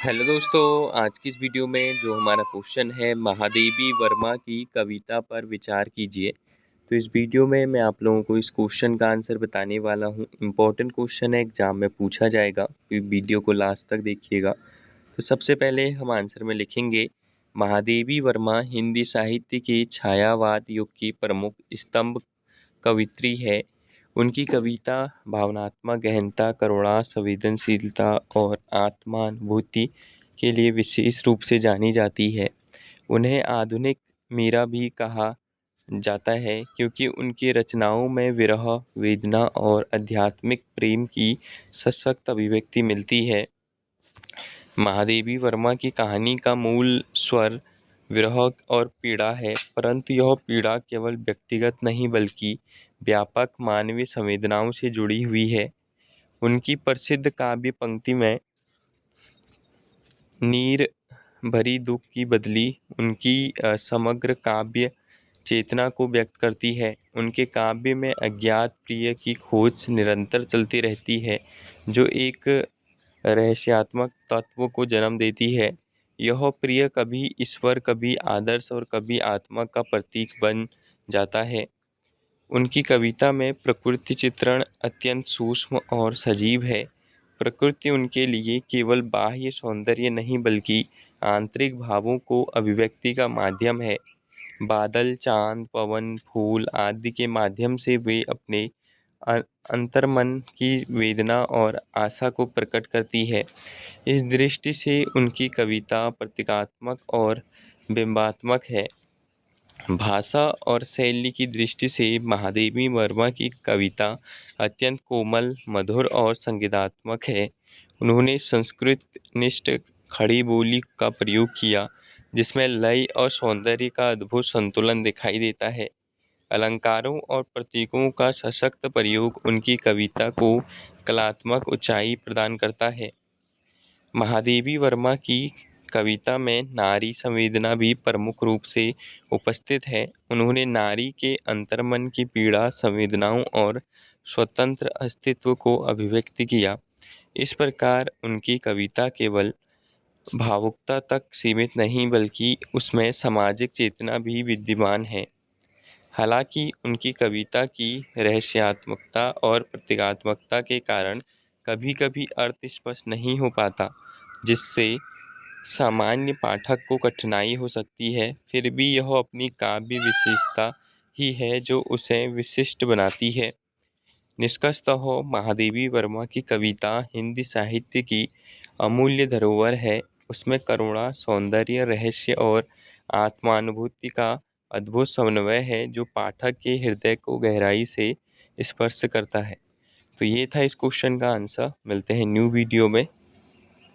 Hello दोस्तों, आज की इस वीडियो में जो हमारा क्वेश्चन है महादेवी वर्मा की कविता पर विचार कीजिए। तो इस वीडियो में मैं आप लोगों को इस क्वेश्चन का आंसर बताने वाला हूँ। इम्पोर्टेंट क्वेश्चन है, एग्जाम में पूछा जाएगा, तो वीडियो को लास्ट तक देखिएगा। तो सबसे पहले हम आंसर में लिखेंगे महादेवी वर्मा हिंदी साहित्य के छायावाद युग की प्रमुख स्तंभ कवित्री है। उनकी कविता भावनात्मक गहनता, करुणा, संवेदनशीलता और आत्मानुभूति के लिए विशेष रूप से जानी जाती है। उन्हें आधुनिक मीरा भी कहा जाता है क्योंकि उनकी रचनाओं में विरह, वेदना और आध्यात्मिक प्रेम की सशक्त अभिव्यक्ति मिलती है। महादेवी वर्मा की कहानी का मूल स्वर विरह और पीड़ा है, परंतु यह पीड़ा केवल व्यक्तिगत नहीं बल्कि व्यापक मानवीय संवेदनाओं से जुड़ी हुई है। उनकी प्रसिद्ध काव्य पंक्ति में नीर भरी दुख की बदली उनकी समग्र काव्य चेतना को व्यक्त करती है। उनके काव्य में अज्ञात प्रिय की खोज निरंतर चलती रहती है, जो एक रहस्यात्मक तत्व को जन्म देती है। यह प्रिय कभी ईश्वर, कभी आदर्श और कभी आत्मा का प्रतीक बन जाता है। उनकी कविता में प्रकृति चित्रण अत्यंत सूक्ष्म और सजीव है। प्रकृति उनके लिए केवल बाह्य सौंदर्य नहीं बल्कि आंतरिक भावों को अभिव्यक्ति का माध्यम है। बादल, चांद, पवन, फूल आदि के माध्यम से वे अपने अ- अंतर्मन की वेदना और आशा को प्रकट करती है। इस दृष्टि से उनकी कविता प्रतीकात्मक और बिंबात्मक है। भाषा और शैली की दृष्टि से महादेवी वर्मा की कविता अत्यंत कोमल, मधुर और संगीतात्मक है। उन्होंने संस्कृत निष्ठ खड़ी बोली का प्रयोग किया, जिसमें लय और सौंदर्य का अद्भुत संतुलन दिखाई देता है। अलंकारों और प्रतीकों का सशक्त प्रयोग उनकी कविता को कलात्मक ऊंचाई प्रदान करता है। महादेवी वर्मा की कविता में नारी संवेदना भी प्रमुख रूप से उपस्थित है। उन्होंने नारी के अंतर्मन की पीड़ा, संवेदनाओं और स्वतंत्र अस्तित्व को अभिव्यक्त किया। इस प्रकार उनकी कविता केवल भावुकता तक सीमित नहीं बल्कि उसमें सामाजिक चेतना भी विद्यमान है। हालांकि उनकी कविता की रहस्यात्मकता और प्रतीकात्मकता के कारण कभी-कभी अर्थ स्पष्ट नहीं हो पाता, जिससे सामान्य पाठक को कठिनाई हो सकती है। फिर भी यह अपनी काव्य विशेषता ही है जो उसे विशिष्ट बनाती है। निष्कर्षतः महादेवी वर्मा की कविता हिंदी साहित्य की अमूल्य धरोहर है। उसमें करुणा, सौंदर्य, रहस्य और आत्मानुभूति का अद्भुत समन्वय है, जो पाठक के हृदय को गहराई से स्पर्श करता है। तो ये था इस क्वेश्चन का आंसर। मिलते हैं न्यू वीडियो में।